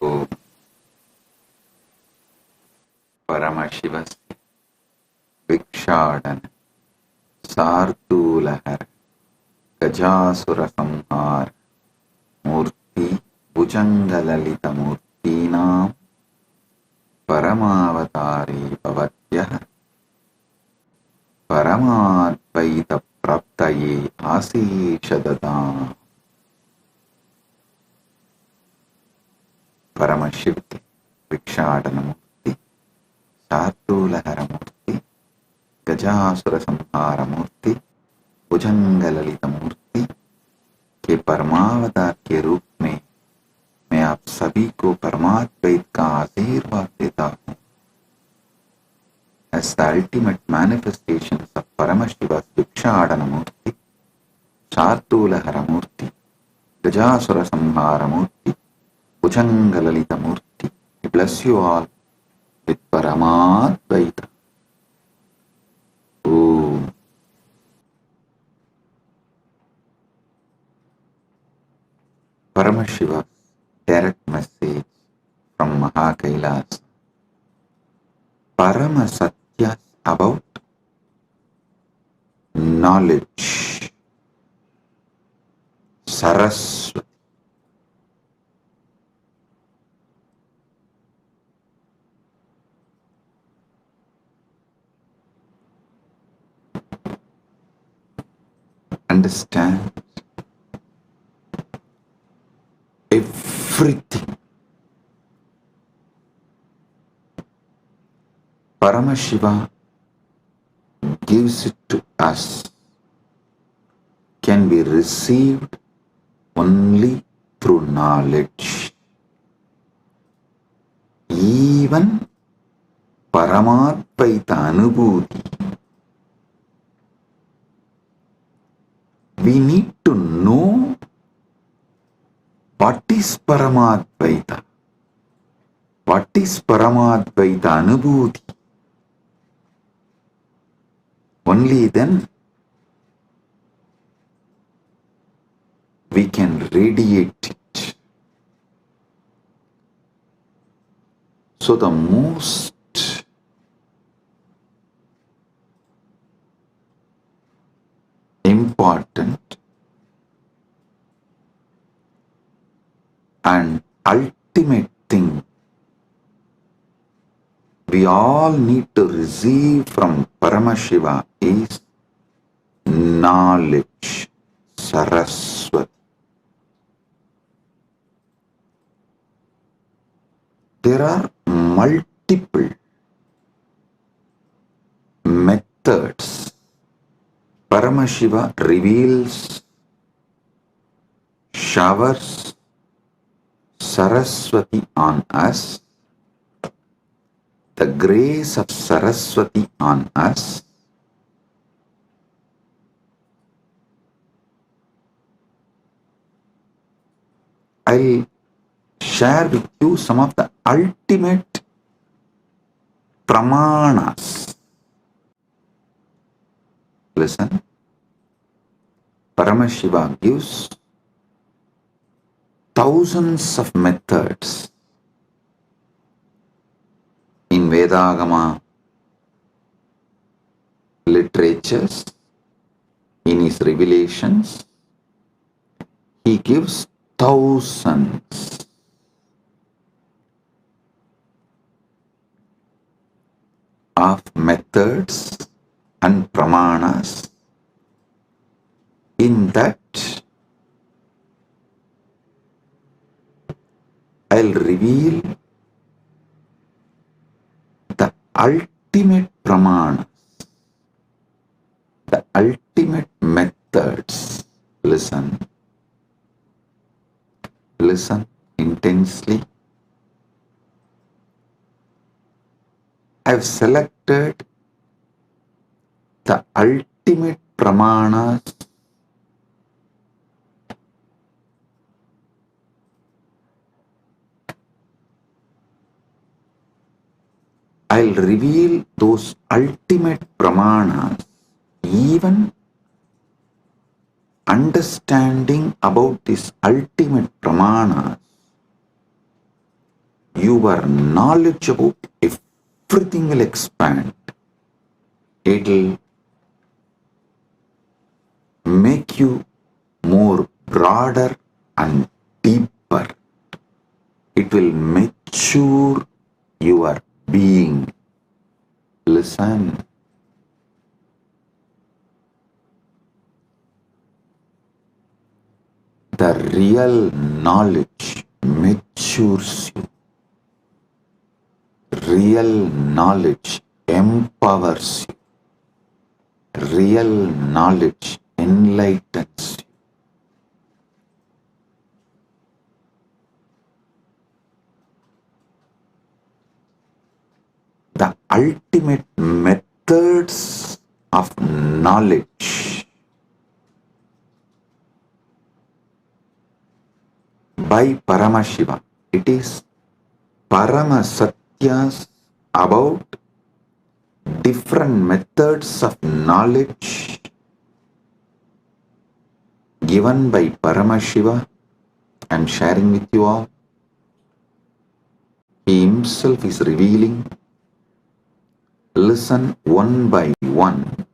ॐ परमशिवस्य भिक्षाटन सार्दूलहर गजासुरसंहार मूर्ति भुजङ्गललितमूर्तीनां परमावतारी भवत्यः परमाद्वैतप्राप्तये आशीषददाम्। परमशिवति भिक्षाटनमूर्ति शार्दूलहरमूर्ति गजासुरसंहारमूर्ति भुजंगललितमूर्ति के परमावतार के रूप में मैं आप सभी को परमाद्वैत का आशीर्वाद देता हूँ। As the ultimate manifestations of Paramashiva's Bhikshadanamurti, Shartulaharamurti, Gajasura-Samharamurti, Bhujangalalita-murti, I bless you all with Paramadvaita. Om. Paramashiva's direct message from KAILASA. Parama Satyas about knowledge. Saraswati. Understand everything. Paramashiva gives it to us, can be received only through knowledge. Even Paramadvaita Anubhuti, we need to know what is Paramadvaita, what is Paramadvaita Anubhuti. Only then we can radiate it. So the most important and ultimate thing we all need to receive from Paramashiva is knowledge, Saraswati. There are multiple methods Paramashiva reveals, showers Saraswati on us, the grace of Saraswati on us. I'll share with you some of the ultimate pramanas. Listen, Paramashiva gives thousands of methods in Vedagama literatures, in his revelations. He gives thousands of methods and pramanas. In that, I'll reveal the ultimate pramanas, the ultimate methods. Listen intensely. I've selected the ultimate pramanas I'll reveal those ultimate pramanas. Even understanding about these ultimate pramanas your knowledge about everything will expand. It'll make you more broader and deeper. It will mature your being. Listen. The real knowledge matures you. Real knowledge empowers you. Real knowledge enlightens you. The ultimate methods of knowledge by Paramashiva. It is Parama Satyas about different methods of knowledge given by Paramashiva. I am sharing with you all. He himself is revealing. Listen one by one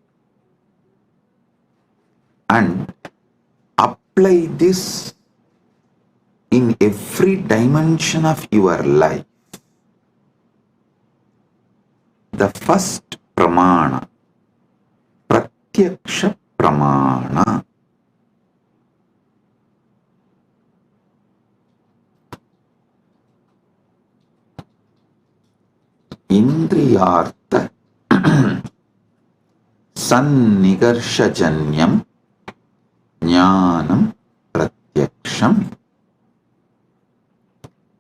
and apply this in every dimension of your life. The first pramana, pratyaksha pramana. Indriyartha sannigarshajanyam jnanam pratyaksham.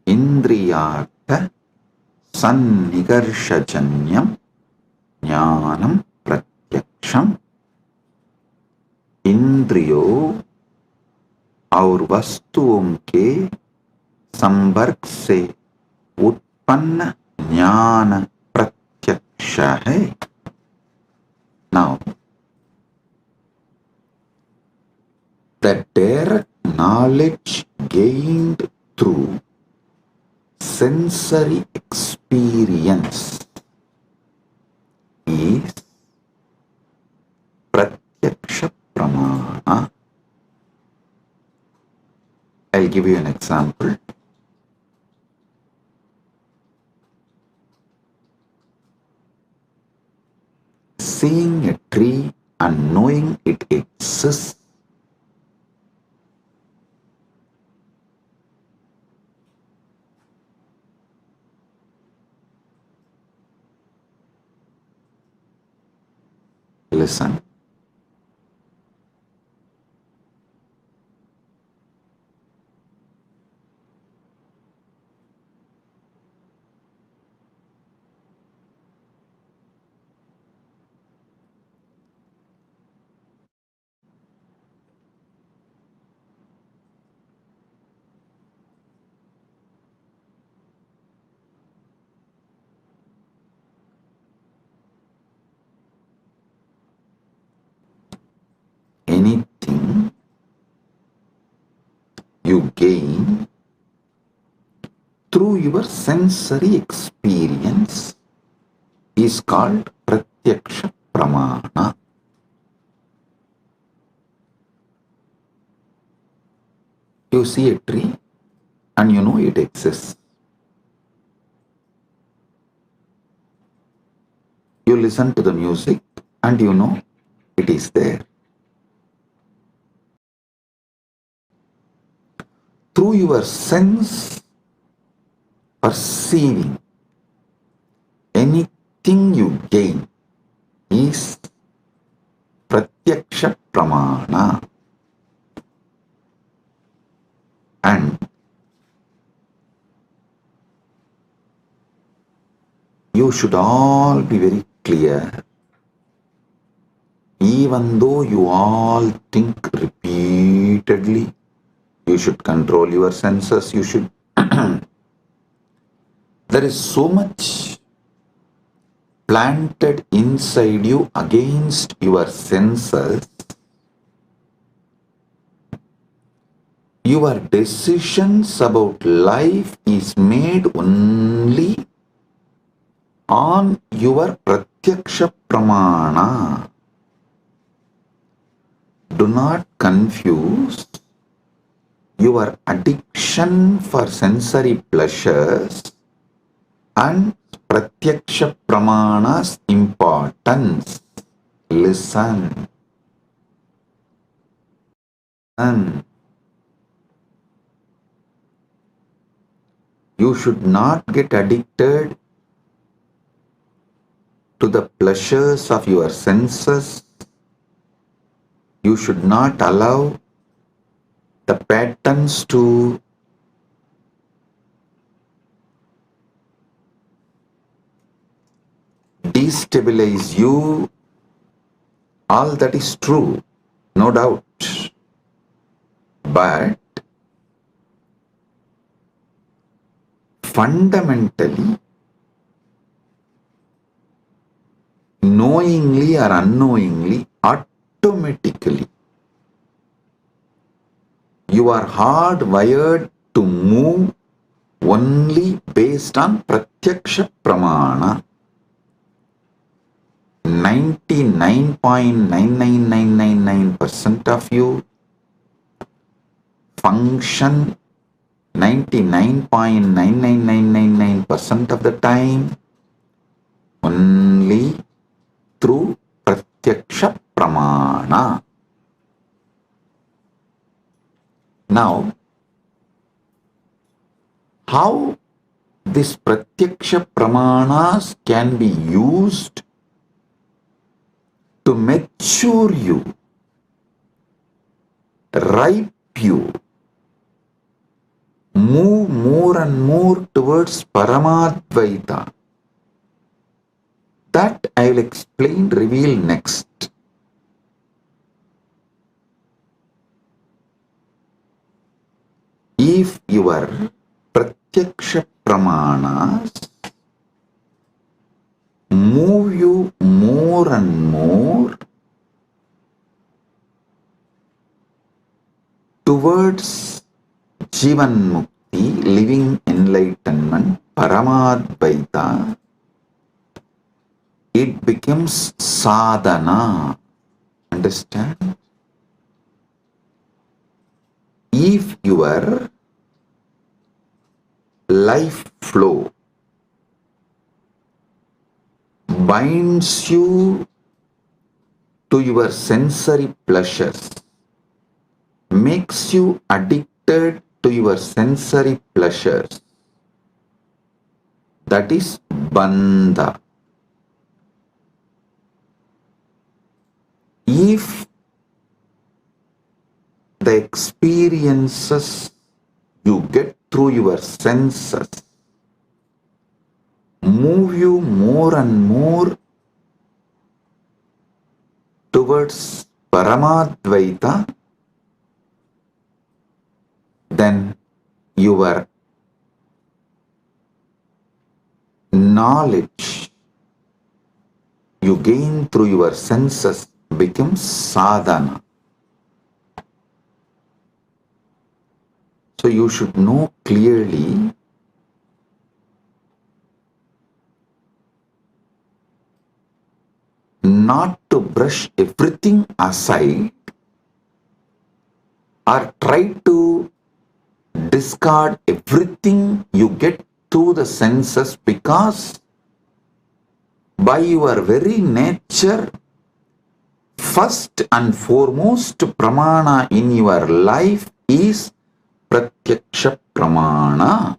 Indriyartha sannigarshajanyam jnanam pratyaksham. इंद्रियों और वस्तुओं के संपर्क से उत्पन्न ज्ञान प्रत्यक्ष है. Now, the direct knowledge gained through sensory experience is pratyaksha pramana. I'll give you an example. Seeing a tree and knowing it exists listen. Anything you gain through your sensory experience is called pratyaksha pramana. You see a tree and you know it exists. You listen to the music and you know it is there. Through your sense perceiving, anything you gain is pratyaksha pramana. And you should all be very clear. Even though you all think repeatedly, you should control your senses, you should. There is so much planted inside you against your senses. Your decisions about life is made only on your pratyaksha pramana. Do not confuse your addiction for sensory pleasures and pratyaksha pramana's importance. Listen. You should not get addicted to the pleasures of your senses. You should not allow the patterns to destabilize you. All that is true, no doubt. But fundamentally, knowingly or unknowingly, automatically, you are hardwired to move only based on pratyaksha pramana. 99.99999% of you function 99.99999% of the time only through pratyaksha pramana. Now, how this pratyaksha pramanas can be used to mature you, ripe you, move more and more towards Paramadvaita. That I will explain, reveal next. If your pratyaksha pramanas move you more and more towards Jivan Mukti, living enlightenment, Paramadvaita, it becomes sadhana. Understand? If your life flow binds you to your sensory pleasures, makes you addicted to your sensory pleasures, that is bandha. If the experiences you get through your senses move you more and more towards Paramadvaita, then your knowledge you gain through your senses becomes sadhana. So you should know clearly not to brush everything aside or try to discard everything you get through the senses, because by your very nature, first and foremost pramana in your life is pratyaksha pramana.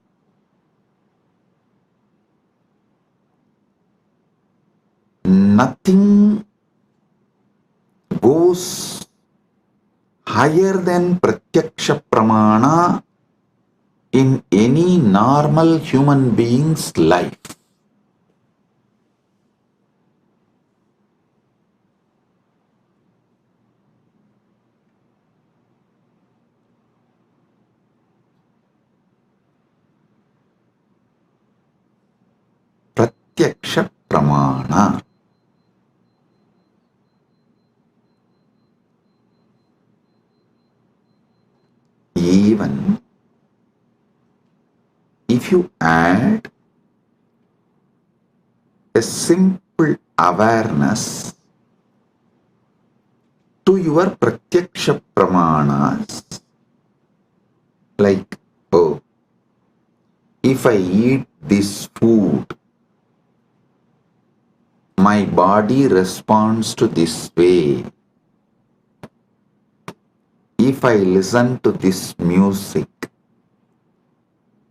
Nothing goes higher than pratyaksha pramana in any normal human being's life. Pratyaksha pramana. even if you add a simple awareness to your pratyaksha pramanas, like, oh, if I eat this food, my body responds to this way. If I listen to this music,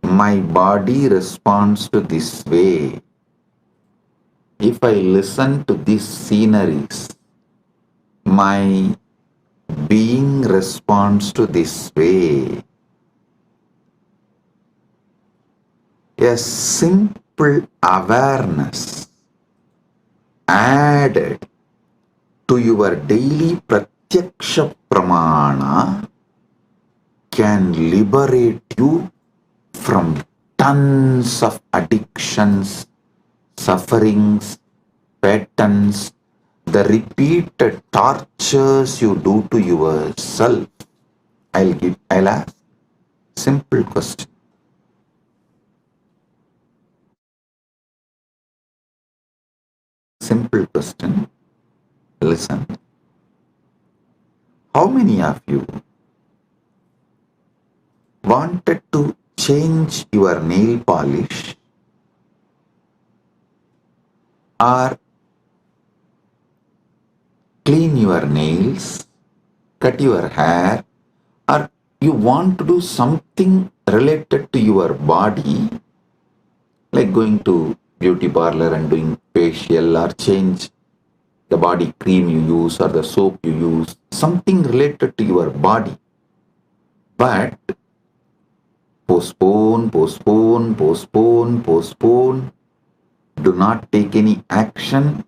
my body responds to this way. If I listen to these sceneries, my being responds to this way. A simple awareness added to your daily pratyaksha pramana can liberate you from tons of addictions, sufferings, patterns, the repeated tortures you do to yourself. I'll ask simple question. Simple question. Listen. How many of you wanted to change your nail polish or clean your nails, cut your hair, or you want to do something related to your body, like going to beauty parlor and doing facial or change the body cream you use or the soap you use, something related to your body. But postpone, postpone, postpone, postpone, do not take any action,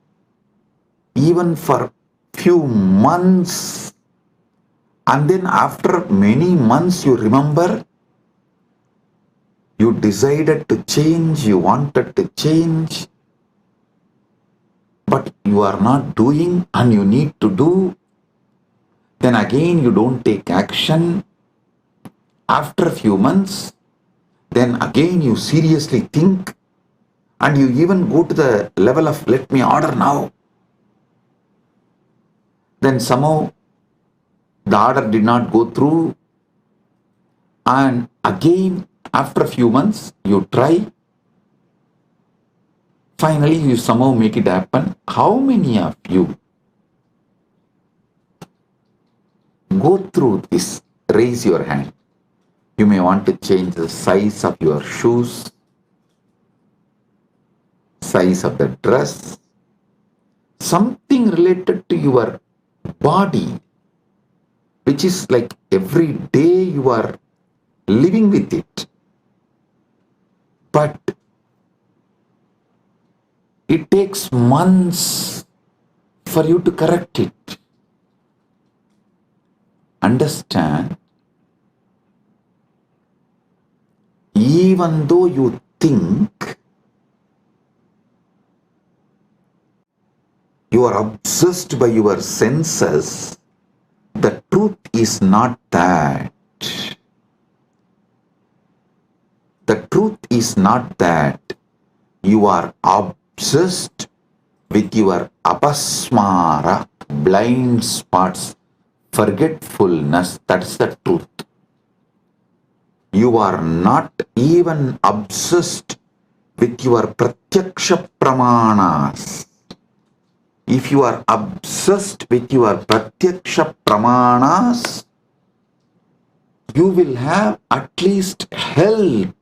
even for few months. And then after many months you remember, you decided to change, you wanted to change, but you are not doing and you need to do. Then again you don't take action. After a few months, then again you seriously think and you even go to the level of let me order now. Then somehow the order did not go through, and again after a few months you try. Finally you somehow make it happen. How many of you go through this? Raise your hand. You may want to change the size of your shoes, size of the dress, something related to your body, which is like every day you are living with it. But it takes months for you to correct it. Understand? Even though you think you are obsessed by your senses, the truth is not that. The truth is not that. You are obsessed with your apasmara, blind spots, forgetfulness. That's the truth. You are not even obsessed with your pratyaksha pramanas. If you are obsessed with your pratyaksha pramanas, you will have at least health.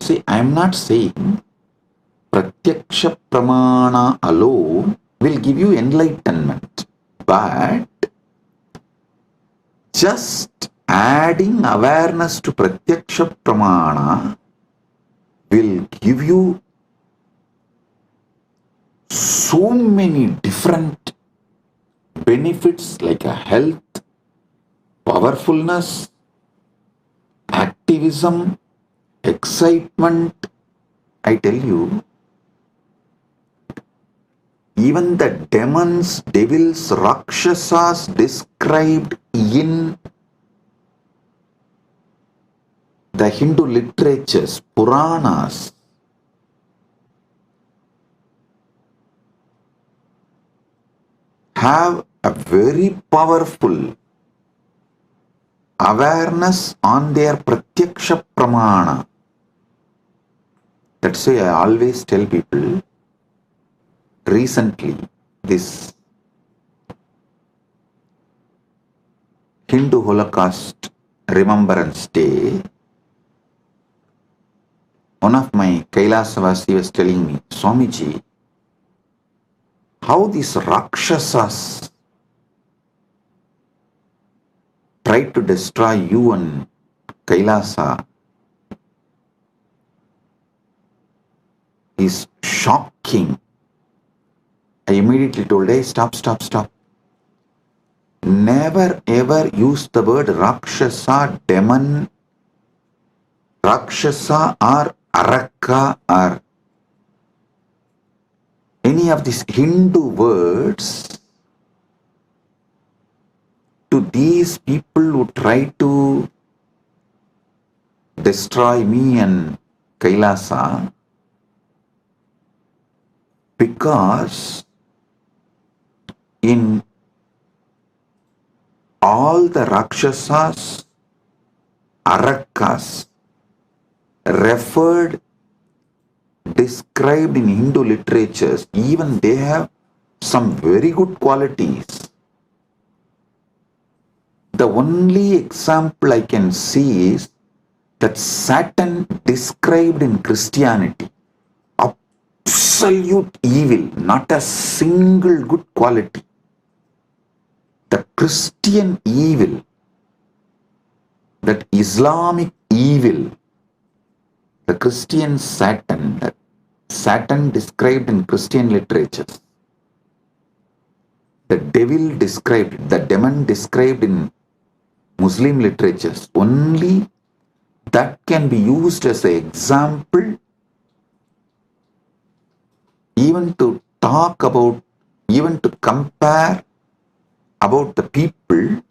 See, I am not saying pratyaksha pramana alone will give you enlightenment, but just adding awareness to pratyaksha pramana will give you so many different benefits like a health, powerfulness, activism, excitement. I tell you, even the demons, devils, Rakshasas described in the Hindu literatures, Puranas, have a very powerful awareness on their pratyaksha pramana. That's why I always tell people, recently, this Hindu Holocaust Remembrance Day, one of my KAILASA was telling me, Swamiji, how these Rakshasas tried to destroy you and Kailasa is shocking. I immediately told, hey, stop. Never ever use the word Rakshasa, demon, Rakshasa or Araka or any of these Hindu words to these people who try to destroy me and Kailasa, because in all the Rakshasas, Arakas referred, described in Hindu literatures, even they have some very good qualities. The only example I can see is that Satan described in Christianity, absolute evil, not a single good quality. The Christian evil, that Islamic evil, the Christian Satan, that Satan described in Christian literatures, the devil described, the demon described in Muslim literatures, only that can be used as an example even to talk about, even to compare about the people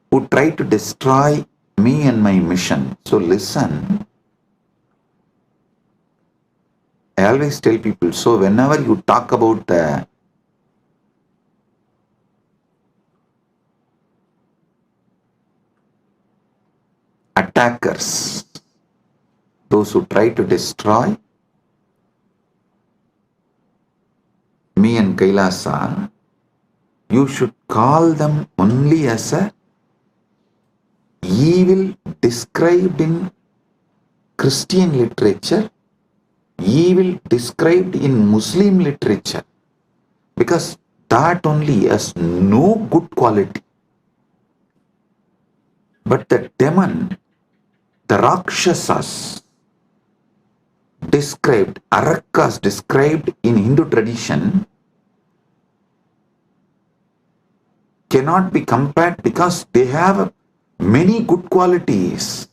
who try to destroy me and my mission. So listen, I always tell people, so whenever you talk about the attackers, those who try to destroy me and Kailasa, you should call them only as a evil described in Christian literature, evil described in Muslim literature, because that only has no good quality. But the demon, the Rakshasas described, Arakas described in Hindu tradition, cannot be compared because they have many good qualities.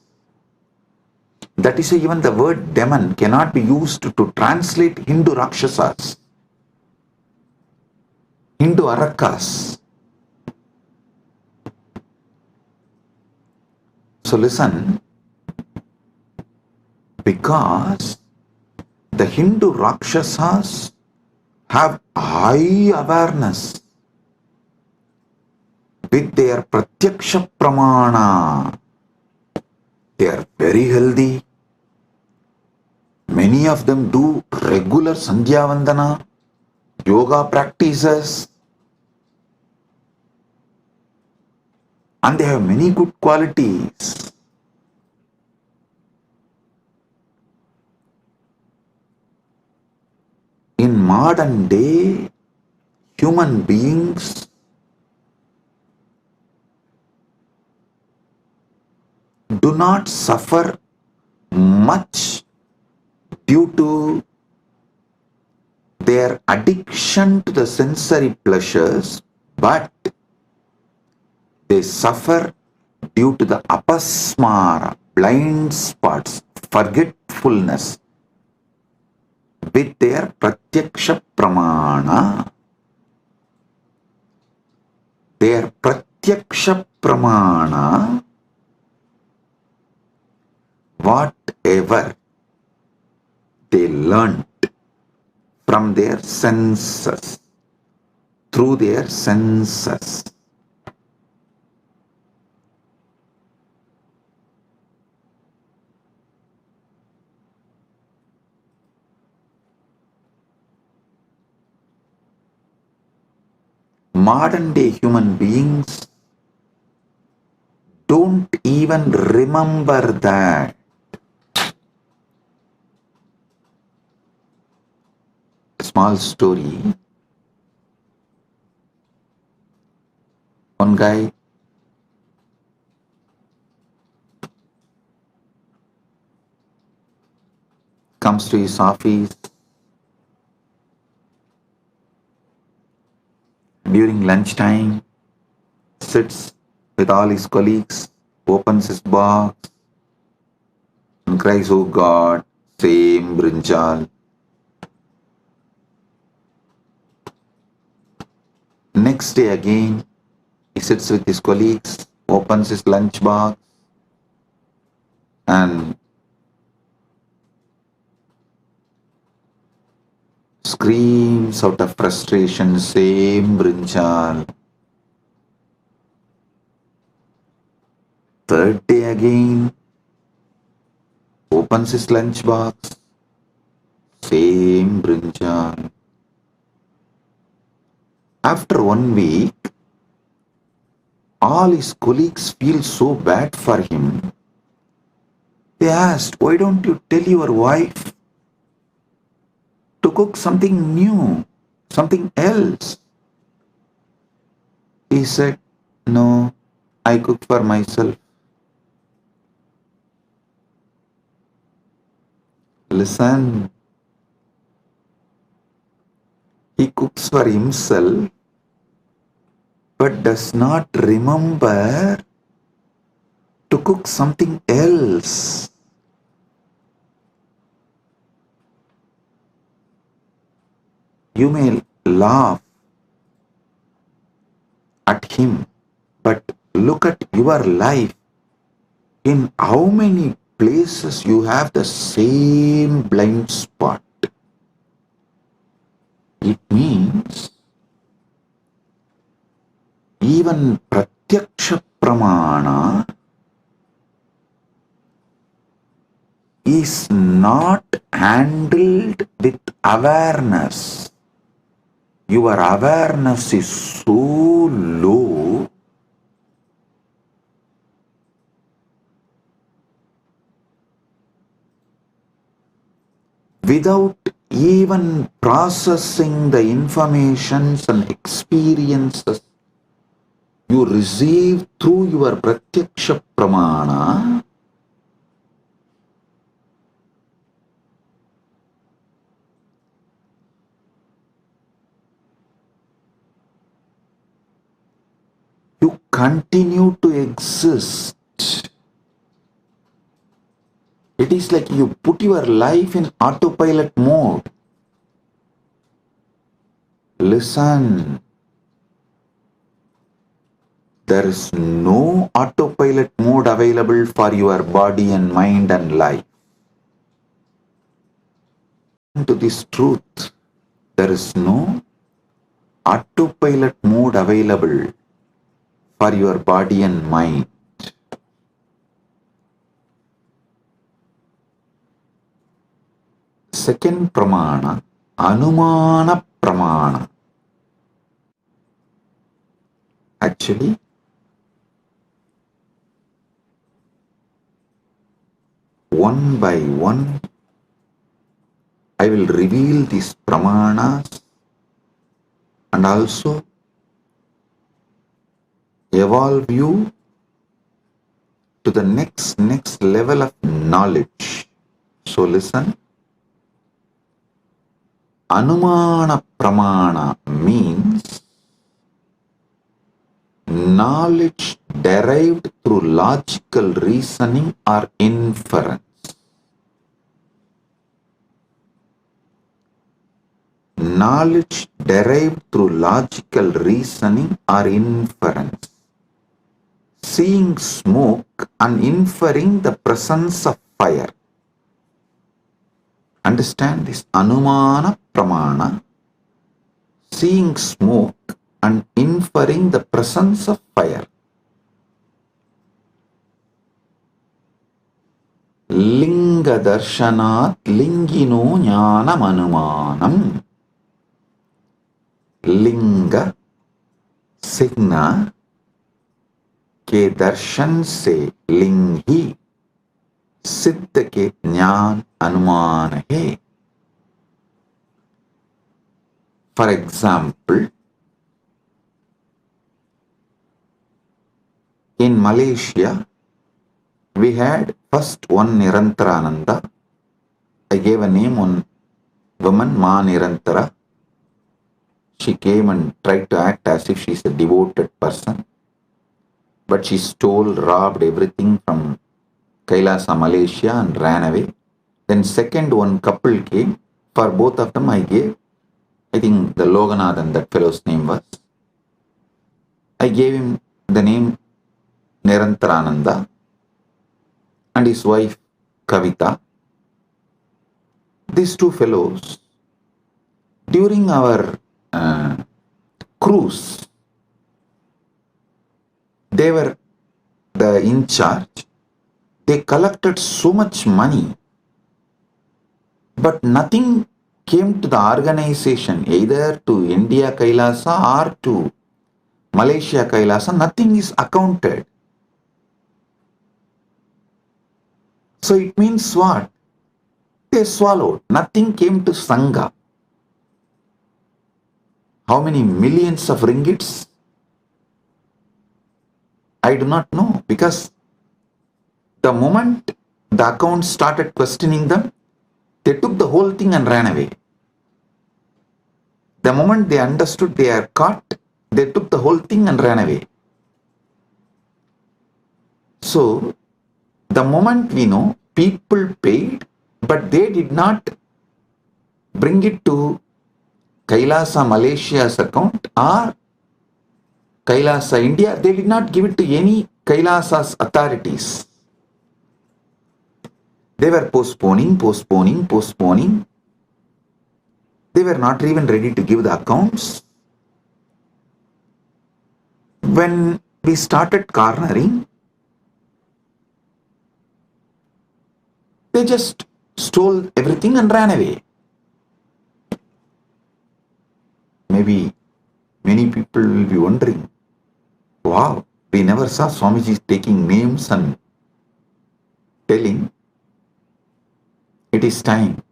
That is why even the word demon cannot be used to translate Hindu Rakshasas, Hindu Arakas. So listen, because the Hindu Rakshasas have high awareness with their pratyaksha pramana. They are very healthy. Many of them do regular Sandhya Vandana, yoga practices, and they have many good qualities. In modern day, human beings do not suffer much due to their addiction to the sensory pleasures, but they suffer due to the apasmara, blind spots, forgetfulness. with their pratyaksha pramana. Their pratyaksha pramana, whatever they learnt from their senses, through their senses. Modern day human beings don't even remember that. A small story. One guy comes to his office during lunchtime, sits with all his colleagues, opens his box and cries, "Oh God, same brinjal." Next day again, he sits with his colleagues, opens his lunch box and screams out of frustration, "Same brinjal." Third day again, opens his lunch box, same brinjal. After 1 week, all his colleagues feel so bad for him. They asked, "Why don't you tell your wife to cook something new, something else?" He said, "No, I cook for myself." Listen, he cooks for himself but does not remember to cook something else. You may laugh at him, but look at your life. In how many places you have the same blind spot? It means even pratyaksha pramana is not handled with awareness. Your awareness is so low without even processing the informations and experiences you receive through your pratyaksha pramana. You continue to exist. It is like you put your life in autopilot mode. Listen, there is no autopilot mode available for your body and mind and life. To this truth, there is no autopilot mode available for your body and mind. Second pramana, anumana pramana. Actually, one by one, I will reveal these pramanas and also evolve you to the next level of knowledge. So listen, anumana pramana means knowledge derived through logical reasoning or inference. knowledge derived through logical reasoning or inference. Seeing smoke and inferring the presence of fire. Understand this. Anumana pramana. Seeing smoke and inferring the presence of fire. Linga darshanat lingino jnanam anumanam. लिंग सिग्ना के दर्शन से लिंग ही सिद्ध के ज्ञान अनुमान है. For example, in Malaysia we had first one Nirantarananda. I gave a name on woman, Ma Nirantara. She came and tried to act as if she is a devoted person, but she stole, robbed everything from KAILASA, Malaysia, and ran away. Then second one couple came. For both of them I gave, I think the Loganathan, that fellow's name was, I gave him the name Nirantarananda, and his wife Kavita. These two fellows, during our cruise, they were the in charge. They collected so much money, but nothing came to the organization, either to India Kailasa or to Malaysia Kailasa. Nothing is accounted. So it means what? They swallowed. Nothing came to Sangha. How many millions of ringgits? I do not know, because the moment the account started questioning them, they took the whole thing and ran away. The moment they understood they are caught, they took the whole thing and ran away. So, the moment we know, people paid, but they did not bring it to KAILASA Malaysia's account or KAILASA India. They did not give it to any KAILASA's authorities. They were postponing. They were not even ready to give the accounts. When we started cornering, they just stole everything and ran away. Maybe many people will be wondering, wow, we never saw Swamiji taking names and telling. It is time.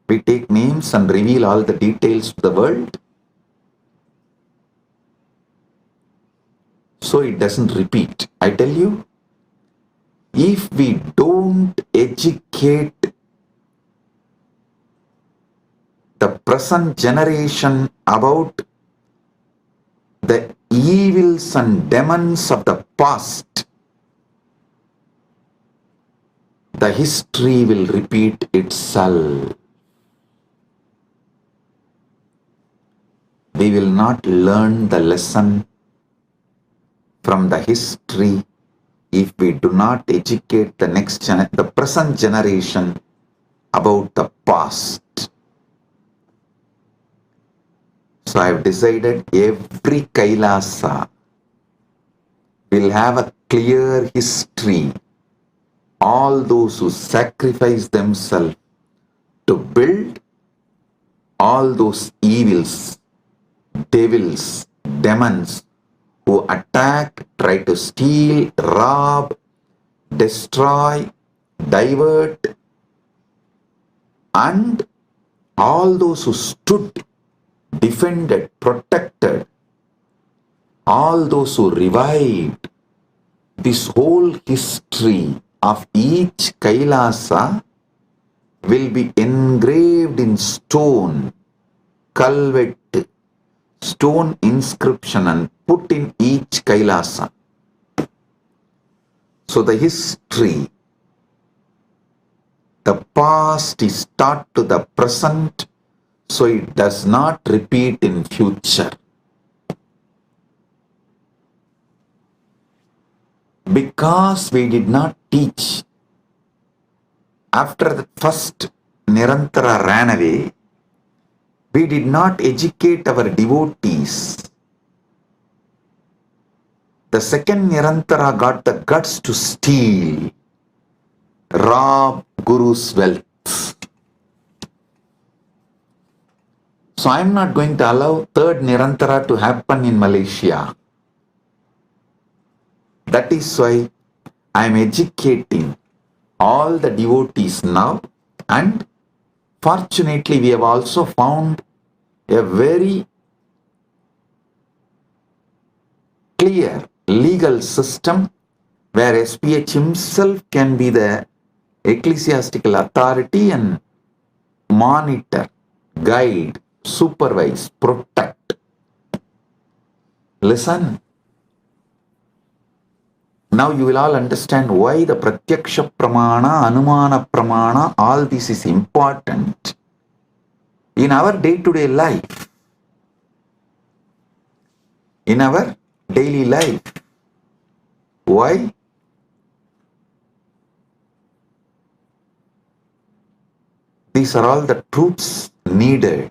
We take names and reveal all the details to the world, so it doesn't repeat. I tell you, if we don't educate the present generation about the evils and demons of the past, the history will repeat itself. We will not learn the lesson from the history if we do not educate the present generation about the past. So I have decided every Kailasa will have a clear history. All those who sacrifice themselves to build, all those evils, devils, demons who attack, try to steal, rob, destroy, divert, and all those who stood, defended, protected, all those who revived, this whole history of each Kailasa will be engraved in stone, culvet, stone inscription, and put in each Kailasa. So the history, the past is taught to the present So it does not repeat in future. Because we did not teach, after the first Nirantara ran away, we did not educate our devotees. The second Nirantara got the guts to steal, rob Guru's wealth. So I am not going to allow third Nirantara to happen in Malaysia. That is why I am educating all the devotees now, and fortunately we have also found a very clear legal system where SPH himself can be the ecclesiastical authority and monitor, guide, supervise, protect. Listen. Now you will all understand why the Pratyaksha Pramana, Anumana Pramana, all this is important in our day-to-day life. In our daily life. Why? These are all the truths needed.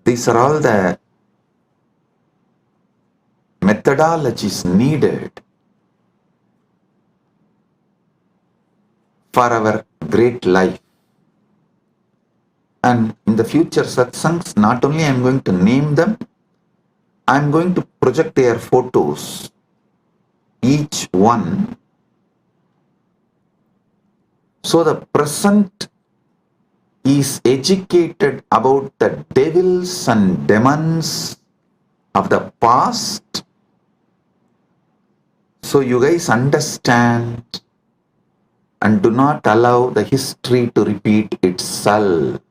These are all the methodologies needed for our great life. And in the future satsangs, not only I am going to name them, I am going to project their photos, each one. So the present is educated about the devils and demons of the past. So you guys understand and do not allow the history to repeat itself.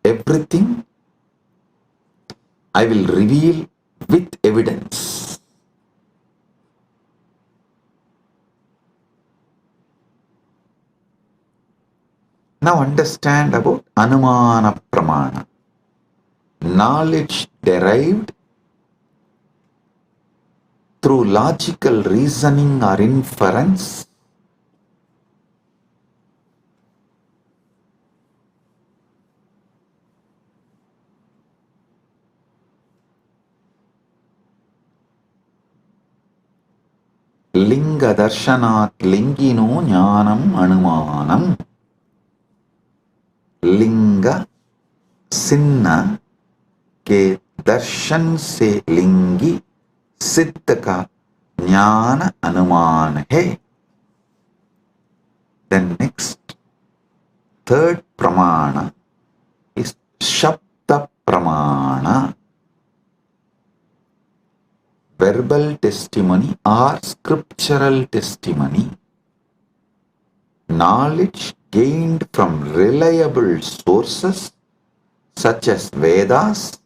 Everything I will reveal with evidence. Now understand about Anumana Pramana. Knowledge derived through logical reasoning or inference, Linga Darshanat Lingino Jnanam Anumanam. Linga सिन्ना के दर्शन से लिंगी सिद्ध का ज्ञान अनुमान है. Then next, third pramana is Shabda Pramana, verbal testimony or scriptural testimony, knowledge gained from reliable sources such as Vedas,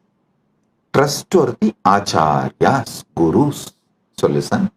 trustworthy acharyas, gurus. So listen.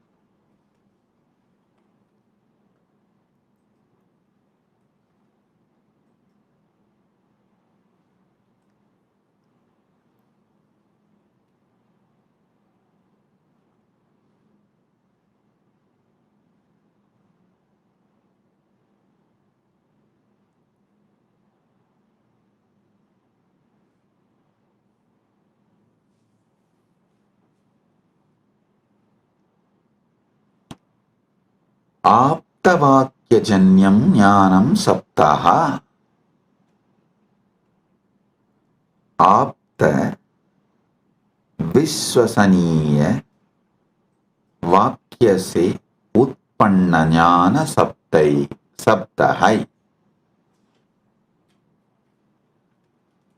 आप्तवाक्यजन्यं ज्ञानं सप्ताह. आप्त विश्वसनीय वाक्य से उत्पन्न ज्ञान शब्द है.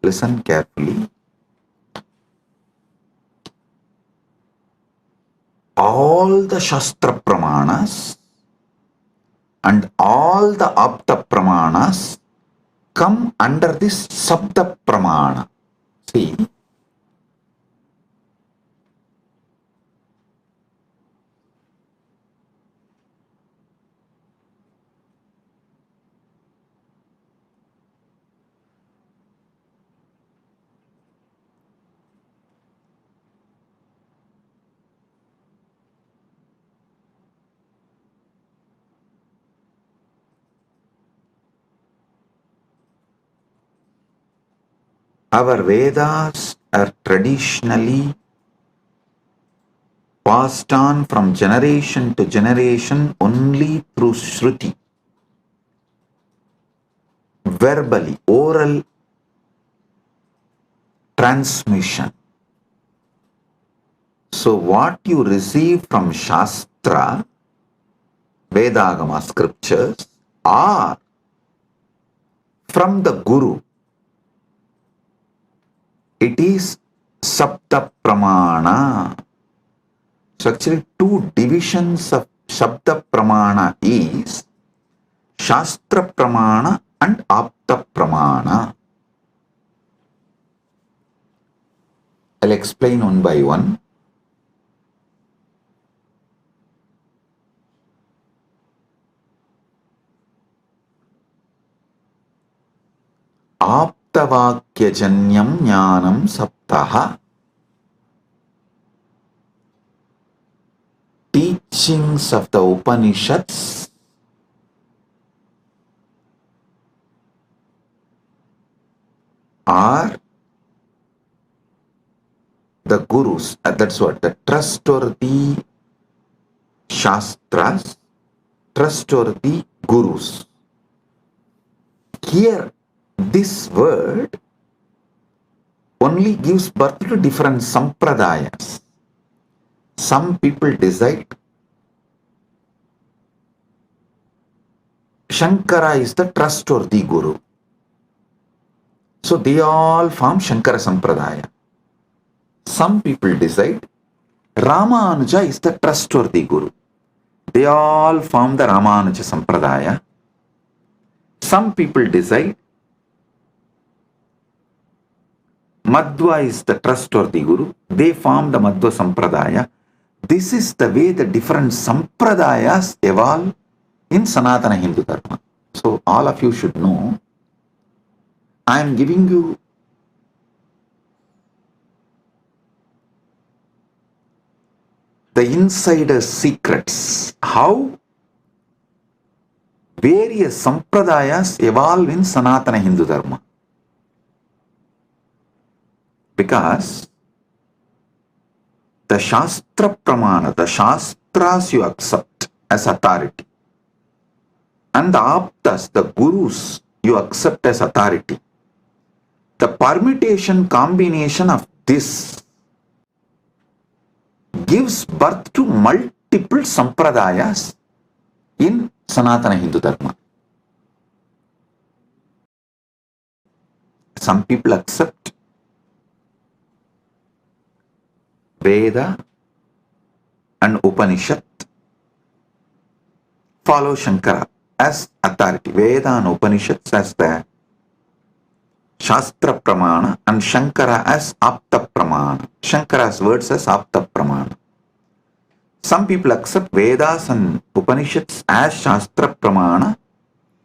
Listen carefully. All the Shastra Pramanas and all the Apta Pramanas come under this Sabda Pramana. See, Our Vedas are traditionally passed on from generation to generation only through Shruti, verbally, oral transmission. So what you receive from Shastra, Vedagama scriptures, or from the Guru, it is Sabda Pramana. So actually two divisions of Shabda Pramana is Shastra Pramana and Apta Pramana. I'll explain one by one. Aptavakyajanyam jnanam saptaha. Teachings of the Upanishads are the Gurus. That's what the trustworthy Shastras, trustworthy Gurus. Here, this word only gives birth to different sampradayas. Some people decide Shankara is the trustworthy Guru. So they all form Shankara Sampradaya. Some people decide Ramanuja is the trustworthy Guru. They all form the Ramanuja Sampradaya. Some people decide Madhva is the trustworthy Guru. They form the Madhva Sampradaya. This is the way the different Sampradayas evolve in Sanatana Hindu Dharma. So all of you should know, I am giving you the insider secrets, how various Sampradayas evolve in Sanatana Hindu Dharma. Because the Shastra Pramana, the Shastras you accept as authority, and the Aptas, the Gurus, you accept as authority. The permutation combination of this gives birth to multiple Sampradayas in Sanatana Hindu Dharma. Some people accept Veda and Upanishad, follow Shankara as authority. Veda and Upanishads as the Shastra Pramana and Shankara as Apta Pramana. Shankara's words as Apta Pramana. Some people accept Vedas and Upanishads as Shastra Pramana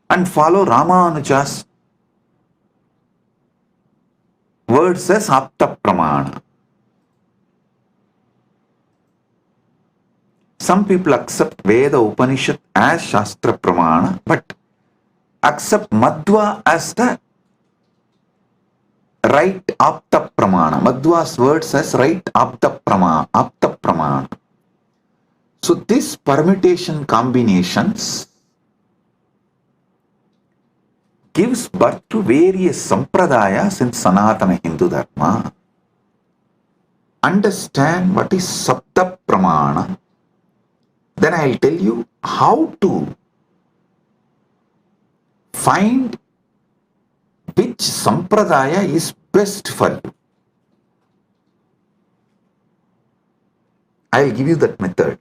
and follow Ramanuja's words as Apta Pramana. Some people accept Veda Upanishad as Shastra Pramana but accept Madhva as the right Apta Pramana. Madhva's words as right Apta Pramana. So this permutation combinations gives birth to various Sampradayas in Sanatana Hindu Dharma. Understand what is Sapta Pramana. Then I'll tell you how to find which Sampradaya is best for you. I'll give you that method.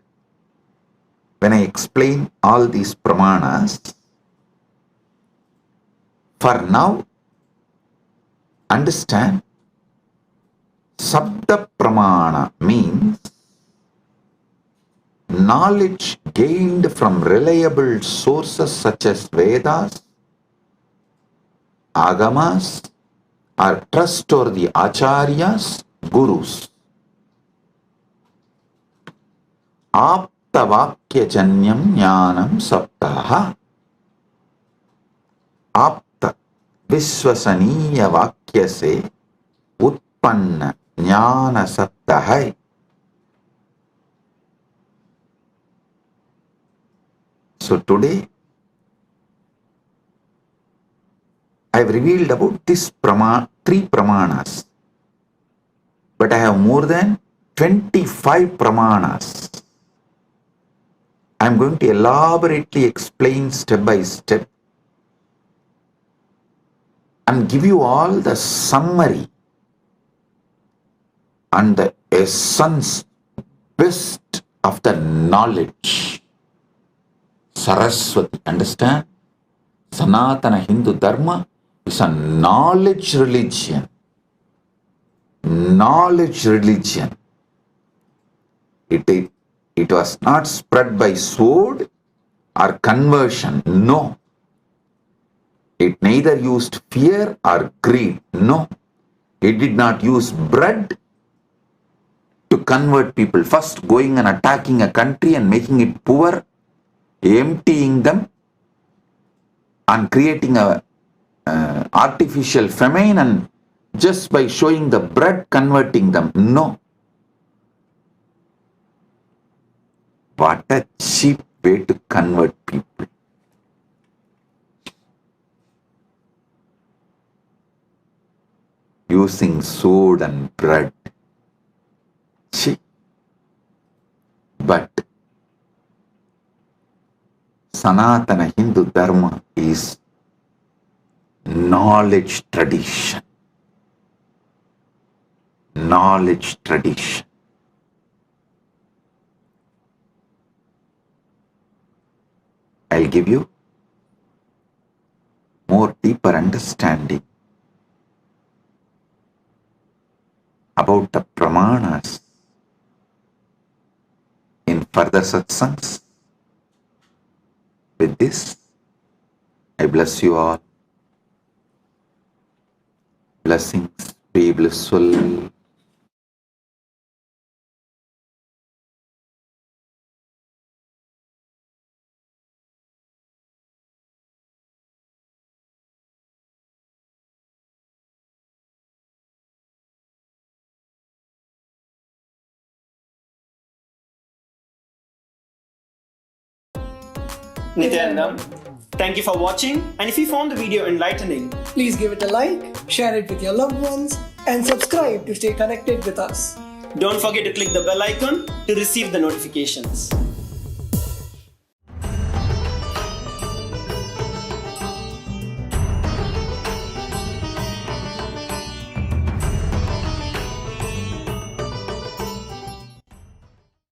When I explain all these Pramanas, for now, understand Sabda Pramana means knowledge gained from reliable sources such as Vedas, Agamas, or trustworthy Acharyas, Gurus. Aptavakyajanyam jnanam saptaha. Apta, विश्वसनीय वाक्य से उत्पन्न ज्ञान सत्य है. So today I have revealed about this three pramanas, but I have more than 25 pramanas. I am going to elaborately explain step by step and give you all the summary and the essence, best of the knowledge. Saraswati, understand? Sanatana Hindu Dharma is a knowledge religion. Knowledge religion. It was not spread by sword or conversion. No. It neither used fear or greed. No. It did not use bread to convert people. First going and attacking a country and making it poor, emptying them and creating a artificial famine, and just by showing the bread converting them. No. What a cheap way to convert people. Using sword and bread. See? But Sanatana Hindu Dharma is knowledge tradition. Knowledge tradition. I'll give you more deeper understanding about the pramanas in further satsangs. With this, I bless you all. Blessings, be blissful. Nityanandam, thank you for watching, and if you found the video enlightening, please give it a like, share it with your loved ones, and subscribe to stay connected with us. Don't forget to click the bell icon to receive the notifications.